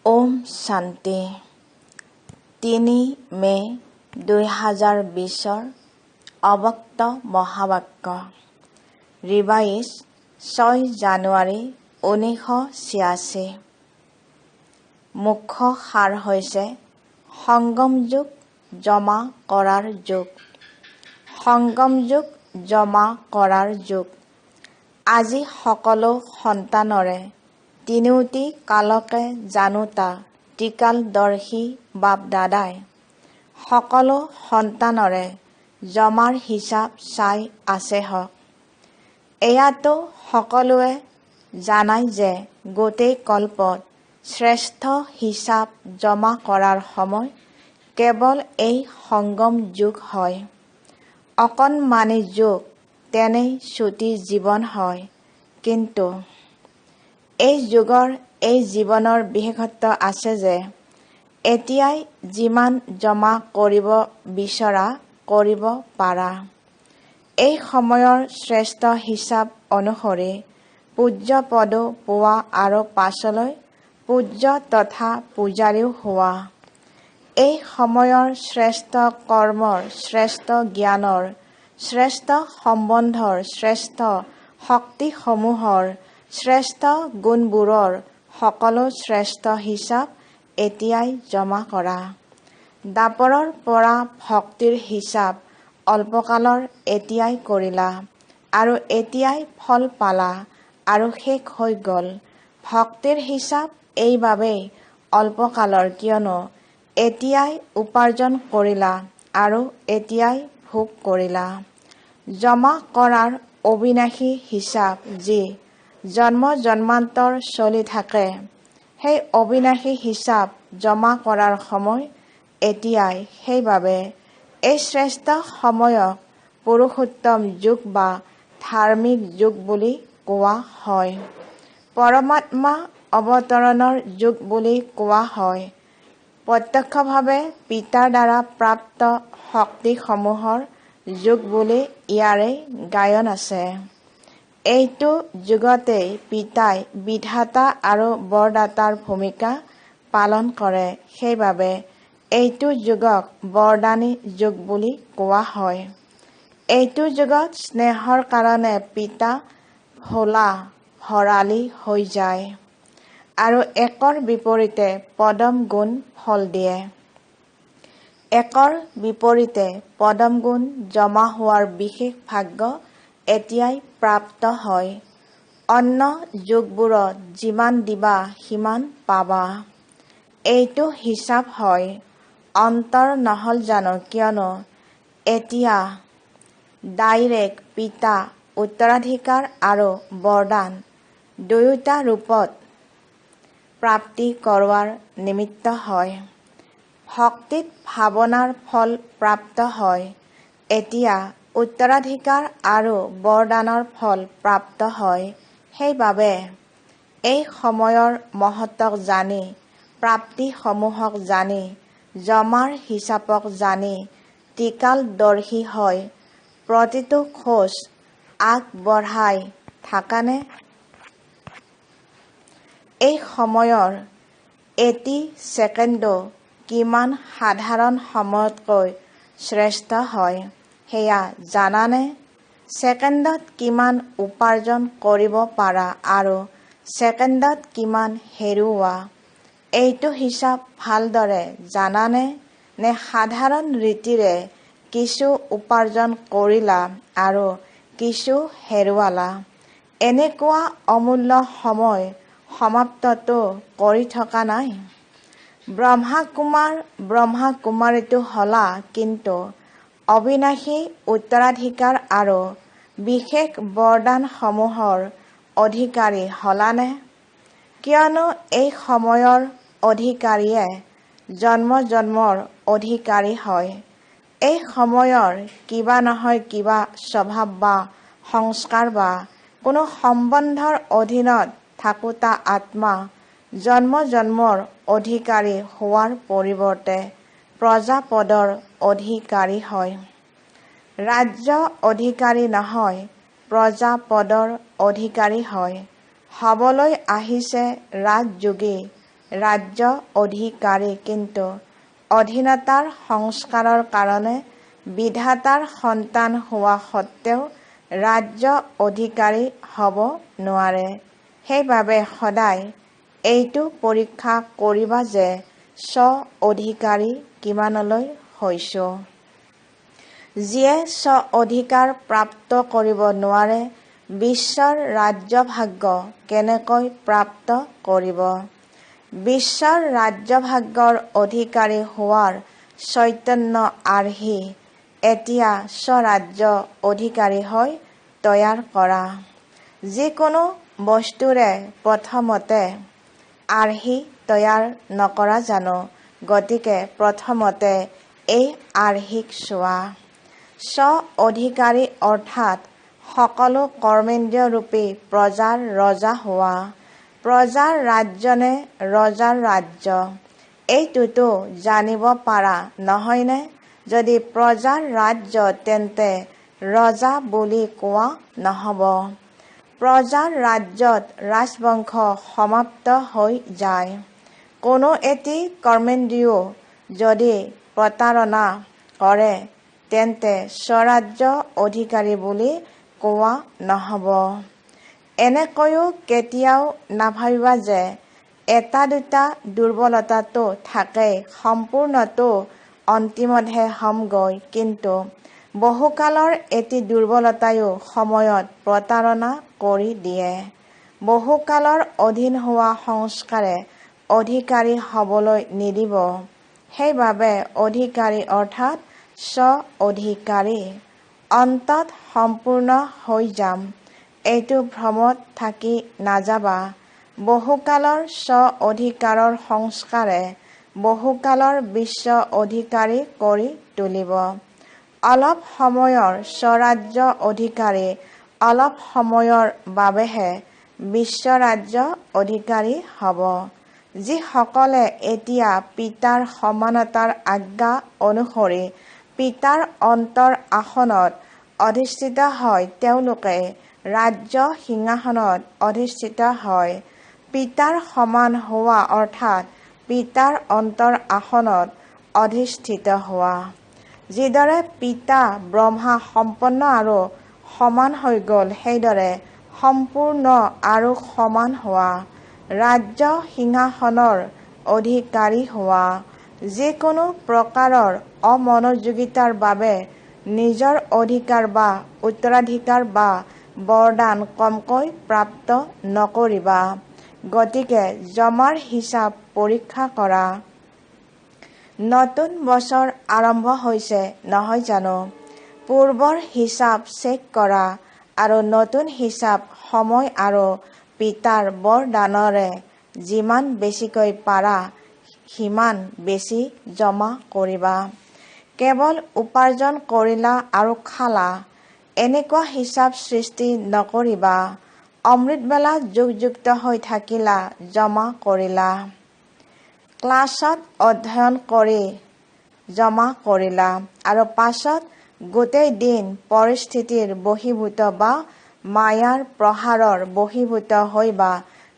ওম শান্তি 3 মে 2020 অব্যক্ত মহাবাক্য ৰিভাইজ 6 জানুৱাৰী 1986 মুখ্য সাৰ হৈছে সংগম যুগ জমা কৰাৰ যুগ। সংগম যুগ জমা কৰাৰ যুগ। আজি সকলো সন্তানৰে তিনিওটি কালকে জানোতা ত্ৰিকালদৰ্শী বাপ দাদাই সকলো সন্তানৰে জমাৰ হিচাপ চাই আছে হওক। এয়াতো সকলোৱে জানাই যে গোটেই কল্পত শ্ৰেষ্ঠ হিচাপ জমা কৰাৰ সময় কেৱল এই সংগম যুগ হয়। অকণমানি যুগ তেনেই চুটি জীৱন হয়, কিন্তু এই যুগৰ এই জীৱনৰ বিশেষত্ব আছে যে এতিয়াই যিমান জমা কৰিব বিচৰা কৰিব পাৰা। এই সময়ৰ শ্ৰেষ্ঠ হিচাপ অনুসৰি পূজ্য পদো পোৱা আৰু পাছলৈ পূজ্য তথা পূজাৰীও হোৱা। এই সময়ৰ শ্ৰেষ্ঠ কৰ্মৰ, শ্ৰেষ্ঠ জ্ঞানৰ, শ্ৰেষ্ঠ সম্বন্ধৰ, শ্ৰেষ্ঠ শক্তিসমূহৰ, শ্ৰেষ্ঠ গুণবোৰৰ সকলো শ্ৰেষ্ঠ হিচাপ এতিয়াই জমা কৰা। দাপৰৰ পৰা ভক্তিৰ হিচাপ অল্পকালৰ এতিয়াই কৰিলা আৰু এতিয়াই ফল পালা আৰু শেষ হৈ গ'ল। ভক্তিৰ হিচাপ এইবাবেই অল্পকালৰ কিয়নো এতিয়াই উপাৰ্জন কৰিলা আৰু এতিয়াই ভোগ কৰিলা। জমা কৰাৰ অবিনাশী হিচাপ যি জন্ম জন্মান্তৰ চলি থাকে, সেই অবিনাশী হিচাপ জমা কৰাৰ সময় এতিয়াই। সেইবাবে এই শ্ৰেষ্ঠ সময়ক পুৰুষোত্তম যুগ বা ধাৰ্মিক যুগ বুলি কোৱা হয়। পৰমাত্মা অৱতৰণৰ যুগ বুলি কোৱা হয়। প্ৰত্যক্ষভাৱে পিতাৰ দ্বাৰা প্ৰাপ্ত শক্তিসমূহৰ যুগ বুলি ইয়াৰে গায়ন আছে। এইটো যুগতেই পিতাই বিধাতা আৰু বৰদাতাৰ ভূমিকা পালন কৰে। সেইবাবে এইটো যুগক বৰদানী যুগ বুলি কোৱা হয়। এইটো যুগত স্নেহৰ কাৰণে পিতা ভোলা ভৰালী হৈ যায় আৰু একৰ বিপৰীতে পদম গুণ ফল দিয়ে। একৰ বিপৰীতে পদম গুণ জমা হোৱাৰ বিশেষ ভাগ্য এতিয়াই প্ৰাপ্ত হয়। অন্য যুগবোৰত যিমান দিবা সিমান পাবা। এইটো হিচাপ হয়। অন্তৰ নহ'ল জানো, কিয়নো এতিয়া ডাইৰেক্ট পিতা উত্তৰাধিকাৰ আৰু বৰদান দুয়োটা ৰূপত প্ৰাপ্তি কৰোৱাৰ নিমিত্ত হয়। ভক্তিত ভাৱনাৰ ফল প্ৰাপ্ত হয়। এতিয়া উত্তৰাধিকাৰ আৰু বৰদানৰ ফল প্ৰাপ্ত হয়। সেইবাবে এই সময়ৰ মহত্বক জানি, প্ৰাপ্তিসমূহক জানি, জমাৰ হিচাপক জানি ত্ৰিকালদৰ্শী হৈ প্ৰতিটো খোজ আগবঢ়াই থাকানে? এই সময়ৰ এটি ছেকেণ্ডো কিমান সাধাৰণ সময়তকৈ শ্ৰেষ্ঠ হয় সেয়া জানানে? ছেকেণ্ডত কিমান উপাৰ্জন কৰিব পাৰা আৰু ছেকেণ্ডত কিমান হেৰুওৱা, এইটো হিচাপ ভালদৰে জানানে? নে সাধাৰণ ৰীতিৰে কিছু উপাৰ্জন কৰিলা আৰু কিছু হেৰুৱালা? এনেকুৱা অমূল্য সময় সমাপ্ততো কৰি থকা নাই। ব্ৰহ্মা কুমাৰীটো হলা, কিন্তু অবিনাশী উত্তৰাধিকাৰ আৰু বিশেষ বৰদানসমূহৰ অধিকাৰী হলানে? কিয়নো এই সময়ৰ অধিকাৰীয়ে জন্ম জন্মৰ অধিকাৰী হয়। এই সময়ৰ কিবা নহয় কিবা স্বভাৱ বা সংস্কাৰ বা কোনো সম্বন্ধৰ অধীনত থাকোতা আত্মা জন্ম জন্মৰ অধিকাৰী হোৱাৰ পৰিৱৰ্তে প্ৰজাপদৰ অধিকাৰী হয়। ৰাজ্য অধিকাৰী নহয়, প্ৰজাপদৰ অধিকাৰী হয়। হ'বলৈ আহিছে ৰাজযোগী, ৰাজ্য অধিকাৰী, কিন্তু অধীনতাৰ সংস্কাৰৰ কাৰণে বিধাতাৰ সন্তান হোৱা সত্ত্বেও ৰাজ্য অধিকাৰী হ'ব নোৱাৰে। সেইবাবে সদায় এইটো পৰীক্ষা কৰিবা যে স্ব-অধিকাৰী কিমানলৈ হৈছো। যিয়ে স্ব-অধিকাৰ প্ৰাপ্ত কৰিব নোৱাৰে, বিশ্বৰ ৰাজ্যভাগ্য কেনেকৈ প্ৰাপ্ত কৰিব? বিশ্বৰ ৰাজ্যভাগ্যৰ অধিকাৰী হোৱাৰ চৈতন্য আৰ্হি এতিয়া স্বৰাজ্য অধিকাৰী হৈ তৈয়াৰ কৰা। যিকোনো বস্তুৰে প্ৰথমতে আৰ্হি তৈয়াৰ নকৰা জানো? গতিকে প্ৰথমতে এই আৰ্হিক চোৱা। স্ব-অধিকাৰী অৰ্থাৎ সকলো কৰ্মেন্দ্ৰিয়ৰূপী প্ৰজাৰ ৰজা হোৱা। প্ৰজাৰ ৰাজ্য নে ৰজাৰ ৰাজ্য, এইটোতো জানিব পাৰা নহয়নে? যদি প্ৰজাৰ ৰাজ্য তেন্তে ৰজা বুলি কোৱা নহ'ব। প্ৰজাৰ ৰাজ্যত ৰাজবংশ সমাপ্ত হৈ যায়। কোনো এটি কৰ্মেন্দ্ৰিয়ও যদি প্ৰতাৰণা কৰে তেন্তে স্বৰাজ্য অধিকাৰী বুলি কোৱা নহ'ব। এনেকৈও কেতিয়াও নাভাবিবা যে এটা দুটা দুৰ্বলতাটো থাকেই, সম্পূৰ্ণটো অন্তিমতহে হ'মগৈ। কিন্তু বহুকালৰ এটি দুৰ্বলতায়ো সময়ত প্ৰতাৰণা কৰি দিয়ে। বহুকালৰ অধীন হোৱা সংস্কাৰে অধিকাৰী হ'বলৈ নিদিব। সেইবাবে অধিকাৰী অৰ্থাৎ স্ব-অধিকাৰী। অন্তত সম্পূৰ্ণ হৈ যাম, এইটো ভ্ৰমত থাকি নাযাবা। বহুকালৰ স্ব-অধিকাৰৰ সংস্কাৰে বহুকালৰ বিশ্ব অধিকাৰী কৰি তুলিব। অলপ সময়ৰ স্বৰাজ্য অধিকাৰী অলপ সময়ৰ বাবেহে বিশ্বৰাজ্য অধিকাৰী হ'ব। যিসকলে এতিয়া পিতাৰ সমানতাৰ আজ্ঞা অনুসৰি পিতাৰ অন্তৰ আসনত অধিষ্ঠিত হয়, তেওঁলোকে ৰাজ্য সিংহাসনত অধিষ্ঠিত হয়। পিতাৰ সমান হোৱা অৰ্থাৎ পিতাৰ অন্তৰ আসনত অধিষ্ঠিত হোৱা। যিদৰে পিতা ব্ৰহ্মা সম্পন্ন আৰু সমান হৈ গ'ল, সেইদৰে সম্পূৰ্ণ আৰু সমান হোৱা। ৰাজ্য সিংহাসনৰ অধিকাৰী হোৱা। যিকোনো প্ৰকাৰৰ অমনোযোগিতাৰ বাবে নিজৰ অধিকাৰ বা উত্তৰাধিকাৰ বা বৰদান কমকৈ প্ৰাপ্ত নকৰিবা। গতিকে জমাৰ হিচাপ পৰীক্ষা কৰা। নতুন বছৰ আৰম্ভ হৈছে নহয় জানো? পূৰ্বৰ হিচাপ চেক কৰা আৰু নতুন হিচাপ সময় আৰু পিতাৰ বৰদানৰে যিমান বেছিকৈ পাৰা সিমান বেছি জমা কৰিবা। কেৱল উপাৰ্জন কৰিলা আৰু খালা, এনেকুৱা হিচাপ সৃষ্টি নকৰিবা। অমৃতবেলা যোগযুক্ত হৈ থাকিলা, জমা কৰিলা। ক্লাছত অধ্যয়ন কৰি জমা কৰিলা আৰু পাছত গোটেই দিন পৰিস্থিতিৰ বশীভূত বা মায়াৰ প্ৰহাৰৰ বশীভূত হৈ বা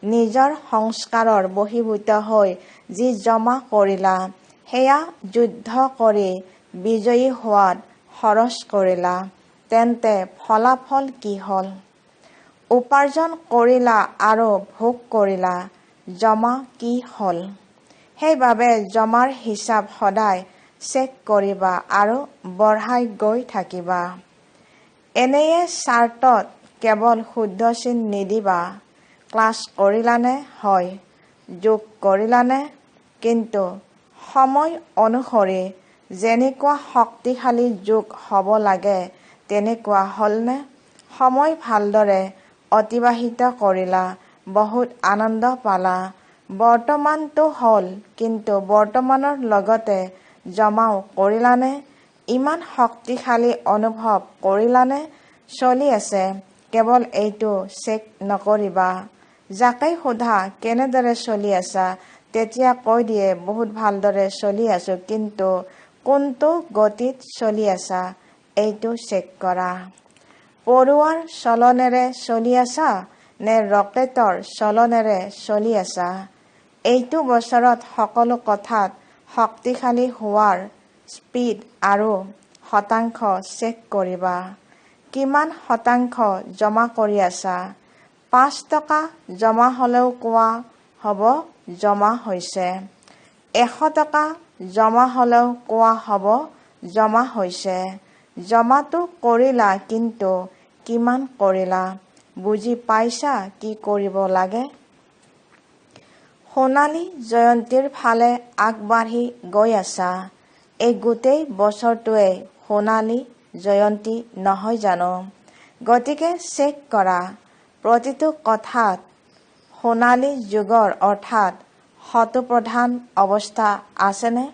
নিজৰ সংস্কাৰৰ বশীভূত হৈ যি জমা কৰিলা, সেয়া যুদ্ধ কৰি বিজয়ী হোৱাত খৰচ কৰিলা, তেন্তে ফলাফল কি হ'ল? উপাৰ্জন কৰিলা আৰু ভোগ কৰিলা, জমা কি হ'ল? সেইবাবে জমাৰ হিচাপ সদায় চেক কৰিবা আৰু বঢ়াই গৈ থাকিবা। এনেয়ে চাৰ্টত কেৱল শুদ্ধ চিন নিদিবা। ক্লাছ কৰিলানে? হয়। যোগ কৰিলানে? কিন্তু সময় অনুসৰি যেনেকুৱা শক্তিশালী যোগ হ'ব লাগে তেনেকুৱা হ'লনে? সময় ভালদৰে অতিবাহিত কৰিলা, বহুত আনন্দ পালা। বৰ্তমানটো হ'ল, কিন্তু বৰ্তমানৰ লগতে জমাও কৰিলানে? ইমান শক্তিশালী অনুভৱ কৰিলানে? চলি আছে, কেৱল এইটো চেক নকৰিবা। যাকেই সোধা কেনেদৰে চলি আছা, তেতিয়া কৈ দিয়ে বহুত ভালদৰে চলি আছো, কিন্তু কোনটো গতিত চলি আছা এইটো চেক কৰা। পৰুৱাৰ চলনেৰে চলি আছা নে ৰকেটৰ চলনেৰে চলি আছা? এইটো বছৰত সকলো কথাত শক্তিশালী হোৱাৰ স্পীড আৰু শতাংশ চেক কৰিবা। কিমান শতাংশ জমা কৰি আছা? 5 টকা জমা হ'লেও কোৱা হ'ব জমা হৈছে। 100 টকা জমা হ'লেও কোৱা হ'ব জমা হৈছে। জমাটো কৰিলা, কিন্তু কিমান কৰিলা? বুজি পাইছা কি কৰিব লাগে? সোণালী জয়ন্তীৰ ফালে আগবাঢ়ি গৈ আছা। এই গোটেই বছৰটোৱে সোণালী জয়ন্তী নহয় জানো? গতিকে চেক কৰা, প্ৰতিটো কথাত সোণালী যুগৰ অৰ্থাৎ শতপ্ৰধান অৱস্থা আছেনে?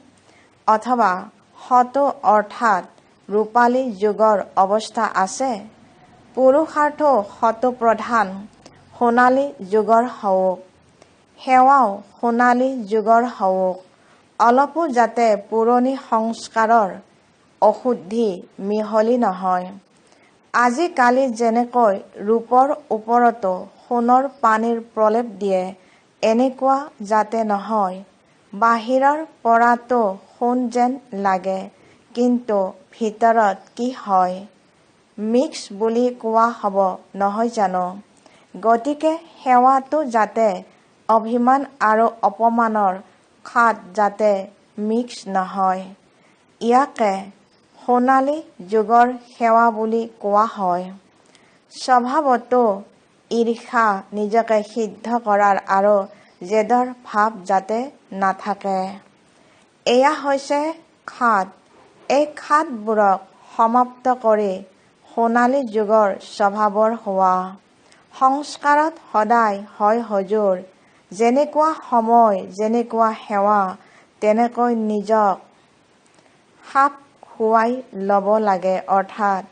অথবা শত অৰ্থাৎ ৰূপালী যুগৰ অৱস্থা আছে? পুৰুষাৰ্থও শতপ্ৰধান সোণালী যুগৰ হওক, সেৱাও সোণালী যুগৰ হওক, অলপো যাতে পুৰণি সংস্কাৰৰ অশুদ্ধি মিহলি নহয়। আজিকালি যেনেকৈ ৰূপৰ ওপৰতো সোণৰ পানীৰ প্ৰলেপ দিয়ে, এনেকুৱা যাতে নহয়। বাহিৰৰ পৰাতো সোণ যেন লাগে, কিন্তু ভিতৰত কি হয়? মিক্স বুলি কোৱা হ'ব নহয় জানো? গতিকে সেৱাটো যাতে অভিমান আৰু অপমানৰ খাদ যাতে মিক্স নহয়, ইয়াকে সোণালী যুগৰ সেৱা বুলি কোৱা হয়। স্বভাৱতো ঈৰ্ষা, নিজকে সিদ্ধ কৰাৰ আৰু জেদৰ ভাৱ যাতে নাথাকে। এয়া হৈছে খাদ। এই খাদবোৰক সমাপ্ত কৰি সোণালী যুগৰ স্বভাৱৰ হোৱা। সংস্কাৰত সদায় হয় হুজুৰ, যেনেকুৱা সময় যেনেকুৱা সেৱা, তেনেকৈ নিজক খাপ খুৱাই ল'ব লাগে, অৰ্থাৎ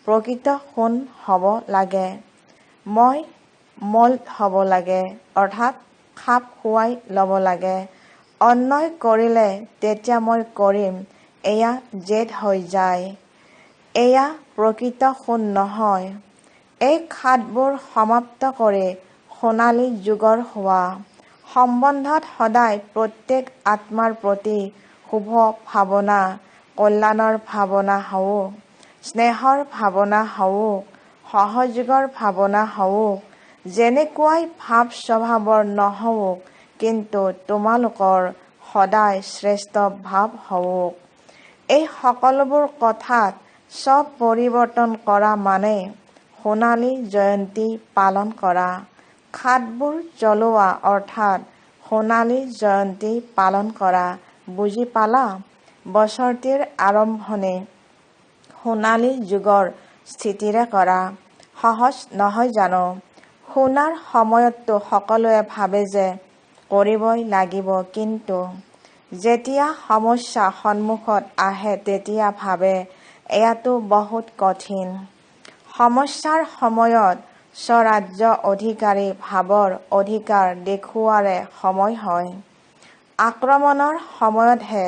প্ৰকৃত সোণ হ'ব লাগে। মই মল্ড হ'ব লাগে, অৰ্থাৎ খাপ খুৱাই ল'ব লাগে। অন্যায় কৰিলে তেতিয়া মই কৰিম, এয়া জেদ হৈ যায়। এয়া প্ৰকৃত সোণ নহয়। এই খাদবোৰ সমাপ্ত কৰি সোণালী যুগৰ হোৱা। সম্বন্ধত সদায় প্ৰত্যেক আত্মাৰ প্ৰতি শুভ ভাৱনা, কল্যাণৰ ভাৱনা হওক, স্নেহৰ ভাৱনা হওক, সহযোগৰ ভাৱনা হওক, যেনেকুৱাই ভাৱ স্বভাৱৰ নহওক, কিন্তু তোমালোকৰ সদায় শ্ৰেষ্ঠ ভাৱ হওক। এই সকলোবোৰ কথাত চব পৰিৱৰ্তন কৰা মানে সোণালী জয়ন্তী পালন কৰা, খাদবোৰ জ্বলোৱা, অৰ্থাৎ সোণালী জয়ন্তী পালন কৰা। বুজি পালা? বছৰটিৰ আৰম্ভণি সোণালী যুগৰ স্থিতিৰে কৰা। সহজ নহয় জানো? শুনাৰ সময়ততো সকলোৱে ভাবে যে কৰিবই লাগিব, কিন্তু যেতিয়া সমস্যা সন্মুখত আহে তেতিয়া ভাবে এয়াতো বহুত কঠিন। সমস্যাৰ সময়ত স্বৰাজ্য অধিকাৰী ভাৱৰ অধিকাৰ দেখুওৱাৰে সময় হয়। আক্ৰমণৰ সময়তহে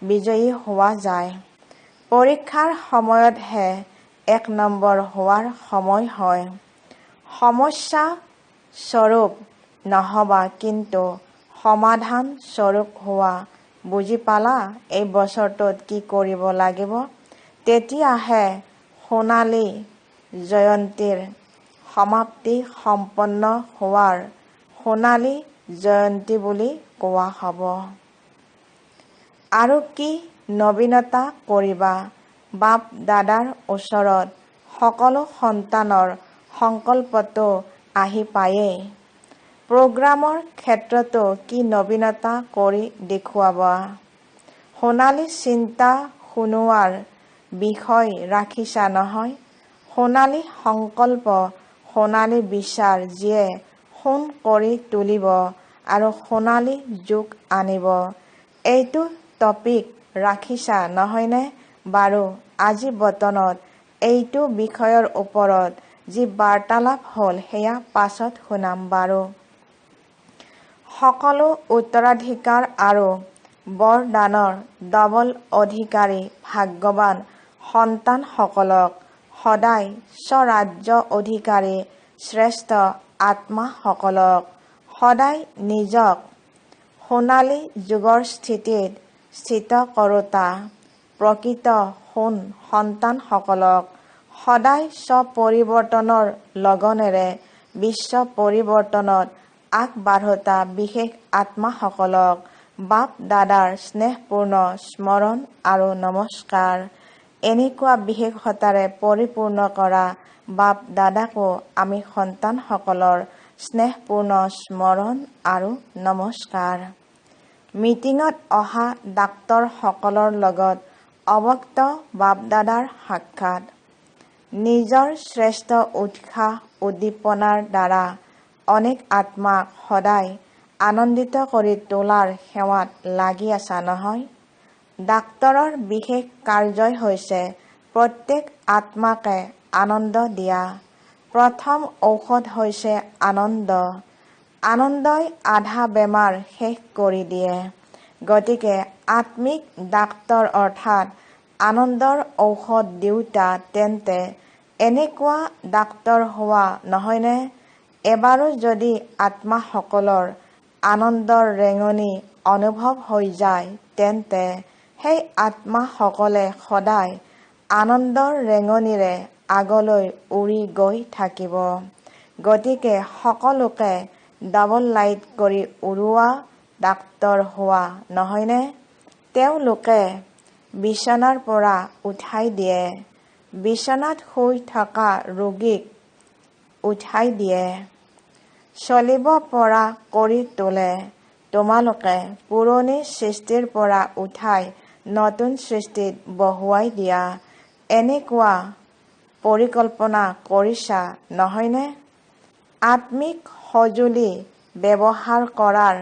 বিজয়ী হোৱা যায়। পৰীক্ষাৰ সময়তহে 1 নম্বৰ হোৱাৰ সময় হয়। সমস্যা স্বৰূপ নহবা, কিন্তু সমাধান স্বৰূপ হোৱা। বুজি পালা? এই বছৰটোত কি কৰিব লাগিব? তেতিয়াহে সোণালী জয়ন্তীৰ সমাপ্তি সম্পন্ন হোৱাৰ সোণালী জয়ন্তী বুলি কোৱা হ'ব। আৰু কি নবীনতা কৰিবা? বাপ দাদাৰ ওচৰত সকলো সন্তানৰ সংকল্পটো আহি পায়েই। প্ৰগ্ৰামৰ ক্ষেত্ৰতো কি নবীনতা কৰি দেখুৱাবা? সোণালী চিন্তা শুনোৱাৰ বিষয় ৰাখিছা নহয়? সোণালী সংকল্প, সোণালী বিচাৰ, যিয়ে সোণ কৰি তুলিব আৰু সোণালী যুগ আনিব, এইটো টপিক ৰাখিছা নহয়নে বাৰু? আজি বতনত এইটো বিষয়ৰ ওপৰত যি বাৰ্তালাপ হ'ল, সেয়া পাছত শুনাম বাৰু। সকলো উত্তৰাধিকাৰ আৰু বৰদানৰ ডবল অধিকাৰী ভাগ্যৱান সন্তানসকলক সদায় স্বৰাজ্য অধিকাৰী শ্ৰেষ্ঠ আত্মাসকলক সদায় নিজক সোণালী যুগৰ স্থিতিত স্থিত কৰোঁতা প্ৰকৃত সোণ সন্তানসকলক সদায় স্ব-পৰিৱৰ্তনৰ লগনেৰে বিশ্ব পৰিৱৰ্তনত আগবাঢ়োতা বিশেষ আত্মাসকলক বাপ দাদাৰ স্নেহপূৰ্ণ স্মৰণ আৰু নমস্কাৰ। এনেকুৱা বিশেষতাৰে পৰিপূৰ্ণ কৰা বাপ দাদাকো আমি সন্তানসকলৰ স্নেহপূৰ্ণ স্মৰণ আৰু নমস্কাৰ। মিটিঙত অহা ডাক্তৰসকলৰ লগত অৱক্ত বাপ দাদাৰ সাক্ষাৎ। নিজৰ শ্ৰেষ্ঠ উৎসাহ উদ্দীপনাৰ দ্বাৰা অনেক আত্মাক সদায় আনন্দিত কৰি তোলাৰ সেৱাত লাগি আছা নহয়? ডাক্তৰৰ বিশেষ কাৰ্যই হৈছে প্ৰত্যেক আত্মাকে আনন্দ দিয়া। প্ৰথম ঔষধ হৈছে আনন্দ। আনন্দই আধা বেমাৰ শেষ কৰি দিয়ে। গতিকে আত্মিক ডাক্তৰ অৰ্থাৎ আনন্দৰ ঔষধ দিওঁতা তেন্তে এনেকুৱা ডাক্তৰ হোৱা নহয়নে? এবাৰো যদি আত্মাসকলৰ আনন্দৰ ৰেঙনি অনুভৱ হৈ যায় তেন্তে সেই আত্মাসকলে সদায় আনন্দৰ ৰেঙনিৰে আগলৈ উৰি গৈ থাকিব। গতিকে সকলোকে ডাবল লাইট কৰি উৰুৱা ডাক্তৰ হোৱা নহয়নে? তেওঁলোকে বিচনাৰ পৰা উঠাই দিয়ে, বিচনাত শুই থকা ৰোগীক উঠাই দিয়ে, চলিব পৰা কৰি তোলে। তোমালোকে পুৰণি সৃষ্টিৰ পৰা উঠাই নতুন সৃষ্টিত বহুৱাই দিয়া। এনেকুৱা পৰিকল্পনা কৰিছা নহয়নে? আত্মিক সঁজুলি ব্যৱহাৰ কৰাৰ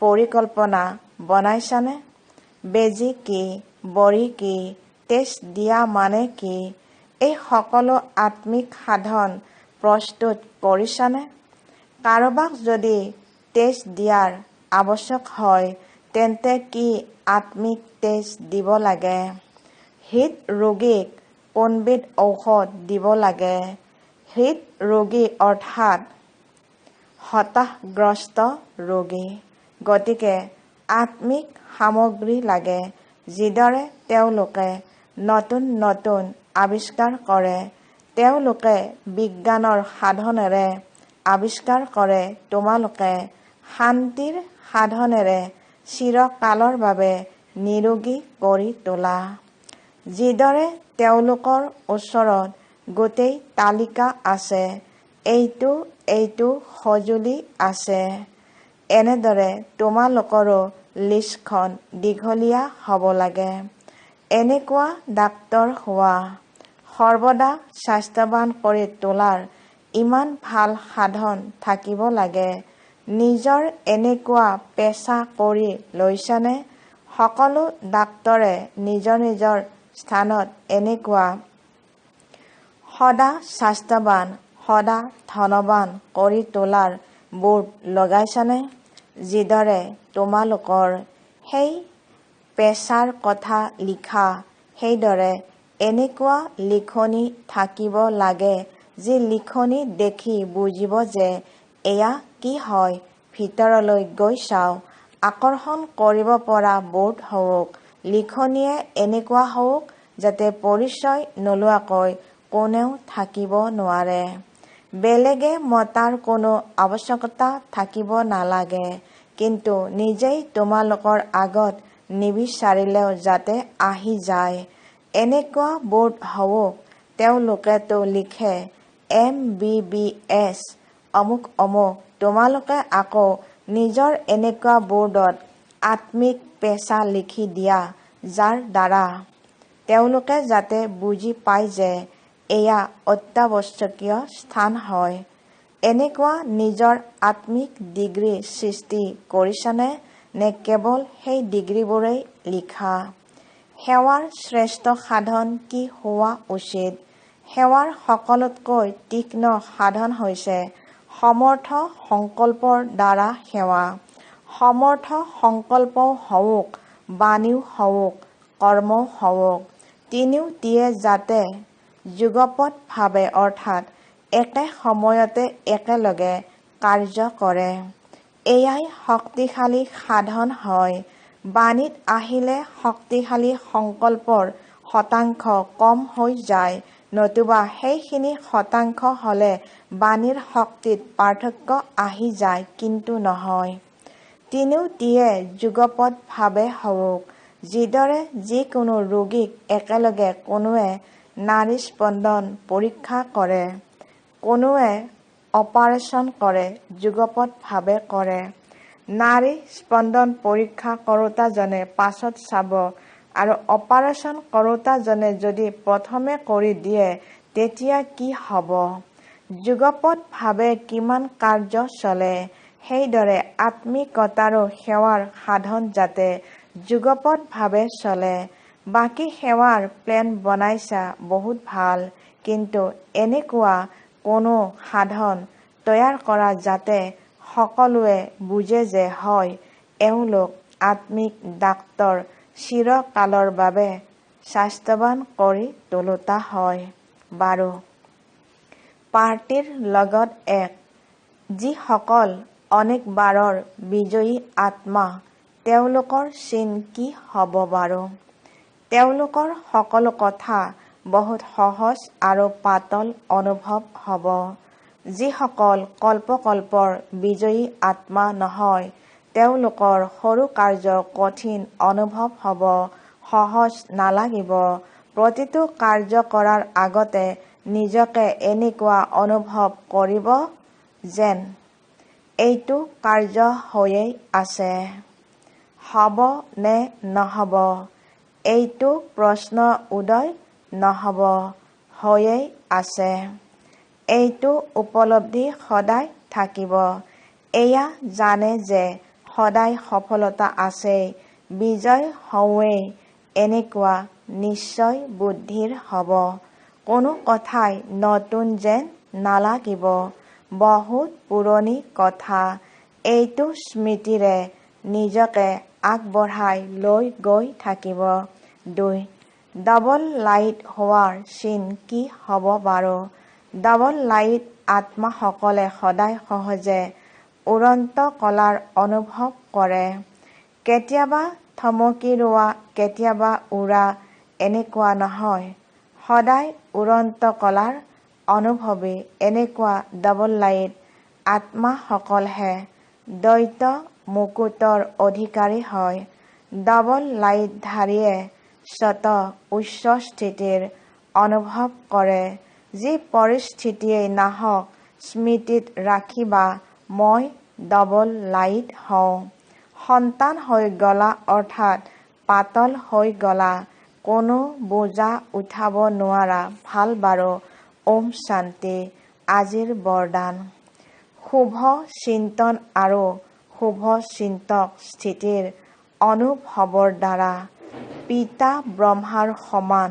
পৰিকল্পনা বনাইছানে? বেজী কি, বড়ি কি, তেজ দিয়া মানে কি, এই সকলো আত্মিক সাধন প্ৰস্তুত কৰিছানে? কাৰোবাক যদি তেজ দিয়াৰ আৱশ্যক হয় তেন্তে কি আত্মিক তেজ দিব লাগে? হৃদৰোগীক কোনবিধ ঔষধ দিব লাগে? হৃদৰোগী অৰ্থাৎ হতাশগ্ৰস্ত ৰোগী। গতিকে আত্মিক সামগ্ৰী লাগে। যিদৰে তেওঁলোকে নতুন নতুন আৱিষ্কাৰ কৰে, তেওঁলোকে বিজ্ঞানৰ সাধনেৰে আৱিষ্কাৰ কৰে, তোমালোকে শান্তিৰ সাধনেৰে চিৰকালৰ বাবে নিৰোগী কৰি তোলা। যিদৰে তেওঁলোকৰ ওচৰত গোটেই তালিকা আছে, এইটো এইটো সঁজুলি আছে, এনেদৰে তোমালোকৰো লিষ্টখন দীঘলীয়া হ'ব লাগে। এনেকুৱা ডাক্তৰ হোৱা, সৰ্বদা স্বাস্থ্যৱান কৰি তোলাৰ ইমান ভাল সাধন থাকিব লাগে। নিজৰ এনেকুৱা পেচা কৰি লৈছানে? সকলো ডাক্তৰে নিজৰ নিজৰ স্থানত এনেকুৱা সদা স্বাস্থ্যৱান, সদা ধনৱান কৰি তোলাৰ বোৰ্ড লগাইছানে? যিদৰে তোমালোকৰ সেই পেচাৰ কথা লিখা, সেইদৰে এনেকুৱা লিখনি থাকিব লাগে যি লিখনি দেখি বুজিব যে এয়া কি হয়। ভিতৰলৈ গৈ চাওঁ। আকৰ্ষণ কৰিব পৰা বোৰ্ড হওক। লিখনিয়ে এনেকুৱা হওক যাতে পৰিচয় নোলোৱাকৈ কোনেও থাকিব নোৱাৰে। বেলেগে মতাৰ কোনো আৱশ্যকতা থাকিব নালাগে। কিন্তু নিজেই তোমালোকৰ আগত নিবিচাৰিলেও যাতে আহি যায়, এনেকুৱা বোৰ্ড হওক। তেওঁলোকেতো লিখে MBBS অমুক অমুক। তোমালোকে আকৌ নিজৰ এনেকুৱা বোৰ্ডত আত্মিক পেচা লিখি দিয়া, যাৰ দ্বাৰা তেওঁলোকে যাতে বুজি পায় যে এয়া অত্যাৱশ্যকীয় স্থান হয়। এনেকুৱা নিজৰ আত্মিক ডিগ্ৰী সৃষ্টি কৰিছানে? নে কেৱল সেই ডিগ্ৰীবোৰেই লিখা? সেৱাৰ শ্ৰেষ্ঠ সাধন কি হোৱা উচিত? সেৱাৰ সকলোতকৈ তীক্ষ্ণ সাধন হৈছে সমৰ্থ সংকল্পৰ দ্বাৰা সেৱা। সমৰ্থ সংকল্পও হওক, বাণীও হওক, কৰ্মও হওক, তিনিওটিয়ে যাতে যুগপৎভাৱে অৰ্থাৎ একে সময়তে একেলগে কাৰ্য কৰে। এয়াই শক্তিশালী সাধন হয়। বাণীত আহিলে শক্তিশালী সংকল্পৰ শতাংশ কম হৈ যায়, নতুবা সেইখিনি শতাংশ হ'লে বাণীৰ শক্তিত পাৰ্থক্য আহি যায়, কিন্তু নহয়। তিনিওটিয়ে যুগপৎভাৱে হওক। যিদৰে যিকোনো ৰোগীক একেলগে কোনোৱে নাড়ী স্পন্দন পৰীক্ষা কৰে, কোনোৱে অপাৰেশ্যন কৰে, যুগপৎভাৱে কৰে। নাড়ী স্পন্দন পৰীক্ষা কৰোঁতাজনে পাছত চাব আৰু অপাৰেশ্যন কৰোঁতাজনে যদি প্ৰথমে কৰি দিয়ে তেতিয়া কি হ'ব? যুগপৎভাৱে কিমান কাৰ্য চলে, সেইদৰে আত্মিকতাৰো সেৱাৰ সাধন যাতে যুগপৎভাৱে চলে। বাকী সেৱাৰ প্লেন বনাইছা, বহুত ভাল, কিন্তু এনেকুৱা কোনো সাধন তৈয়াৰ কৰা যাতে সকলোৱে বুজে যে হয় এওঁলোক আত্মিক ডাক্তৰ, চিৰকালৰ বাবে স্বাস্থ্যৱান কৰি তোলোতা হয়। বাৰু, পাৰ্টিৰ লগত এক। যিসকল অনেকবাৰৰ বিজয়ী আত্মা, তেওঁলোকৰ চিন কি হ'ব বাৰু? তেওঁলোকৰ সকলো কথা বহুত সহজ আৰু পাতল অনুভৱ হ'ব। যিসকল কল্পকল্পৰ বিজয়ী আত্মা নহয়, তেওঁলোকৰ সৰু কাৰ্য কঠিন অনুভৱ হ'ব, সহজ নালাগিব। প্ৰতিটো কাৰ্য কৰাৰ আগতে নিজকে এনেকুৱা অনুভৱ কৰিব যেন এইটো কাৰ্য হৈয়েই আছে। হ'ব নে নহ'ব, এইটো প্ৰশ্ন উদয় নহ'ব, হৈয়েই আছে। এইটো উপলব্ধি সদায় থাকিব। এয়া জানে যে সদায় সফলতা আছেই, বিজয় হওঁৱেই, এনেকুৱা নিশ্চয় বুদ্ধিৰ হ'ব। কোনো কথাই নতুন যেন নালাগিব, বহুত পুৰণি কথা। এইটো স্মৃতিৰে নিজকে আগবঢ়াই লৈ গৈ থাকিব। ২. ডাবল লাইট হোৱাৰ চিন কি হ'ব বাৰু? ডাবল লাইট আত্মাসকলে সদায় সহজে উড়ন্ত কলাৰ অনুভৱ কৰে। কেতিয়াবা থমকি ৰোৱা, কেতিয়াবা উৰা, এনেকুৱা নহয়। সদায় উড়ন্ত কলাৰ অনুভৱী এনেকুৱা ডাবল লাইট আত্মাসকলহে দ্বৈত মুকুটৰ অধিকাৰী হয়। ডাবল লাইটধাৰীয়ে স্বতঃ উচ্চ স্থিতিৰ অনুভৱ কৰে। যি পৰিস্থিতিয়েই নাহক স্মৃতিত ৰাখিবা, মই ডাবল লাইট হওঁ। সন্তান হৈ গলা অৰ্থাৎ পাতল হৈ গলা, কোনো বোজা উঠাব নোৱাৰা। ভাল বাৰু, ওম শান্তি। আজিৰ বৰদান। শুভ চিন্তন আৰু শুভ চিন্তক স্থিতিৰ অনুভৱৰ দ্বাৰা পিতা ব্ৰহ্মাৰ সমান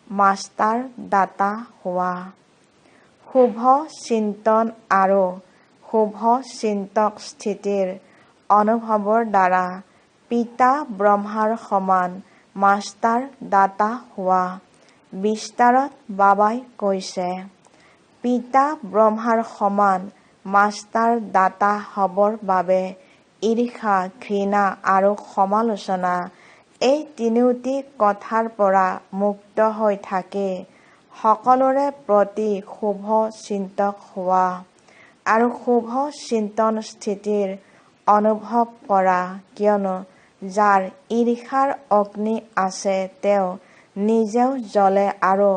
মাষ্টাৰ দাতা হোৱা। শুভ চিন্তন আৰু শুভ চিন্তক স্থিতিৰ অনুভৱৰ দ্বাৰা পিতা ব্ৰহ্মাৰ সমান মাষ্টাৰ দাতা হোৱা। বিস্তাৰত বাবাই কৈছে, পিতা ব্ৰহ্মাৰ সমান মাষ্টাৰ দাতা হ'বৰ বাবে ঈৰ্ষা, ঘৃণা আৰু সমালোচনা, এই তিনিওটি কথাৰ পৰা মুক্ত হৈ থাকি সকলোৰে প্ৰতি শুভ চিন্তক হোৱা আৰু শুভ চিন্তন স্থিতিৰ অনুভৱ কৰা। কিয়নো যাৰ ঈৰ্ষাৰ অগ্নি আছে, তেওঁ নিজেও জ্বলে আৰু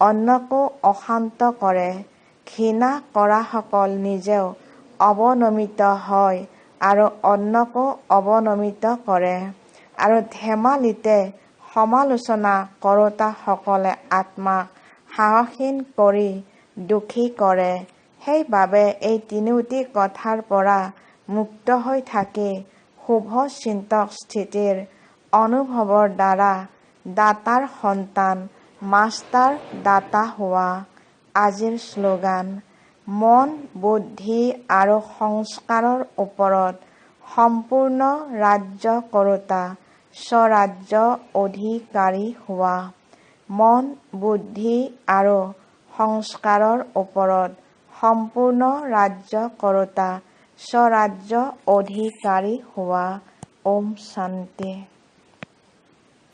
অন্যকো অশান্ত কৰে। ঘৃণা কৰাসকল নিজেও অৱনমিত হয় আৰু অন্যকো অৱনমিত কৰে। আৰু ধেমালিতে সমালোচনা কৰোঁতাসকলে আত্মাক সাহসীন কৰি দুখী কৰে। সেইবাবে এই তিনিওটি কথাৰ পৰা মুক্ত হৈ থাকি শুভ চিন্তক স্থিতিৰ অনুভৱৰ দ্বাৰা দাতাৰ সন্তান, মাষ্টাৰ দাতা হোৱা। আজিৰ শ্লোগান: মন, বুদ্ধি আৰু সংস্কাৰৰ ওপৰত সম্পূৰ্ণ ৰাজ্য কৰোঁতা, স্বৰাজ্য অধিকাৰী হোৱা। মন, বুদ্ধি আৰু সংস্কাৰৰ ওপৰত সম্পূৰ্ণ ৰাজ্য কৰোঁতা, স্বৰাজ্য অধিকাৰী হোৱা। ওম শান্তি।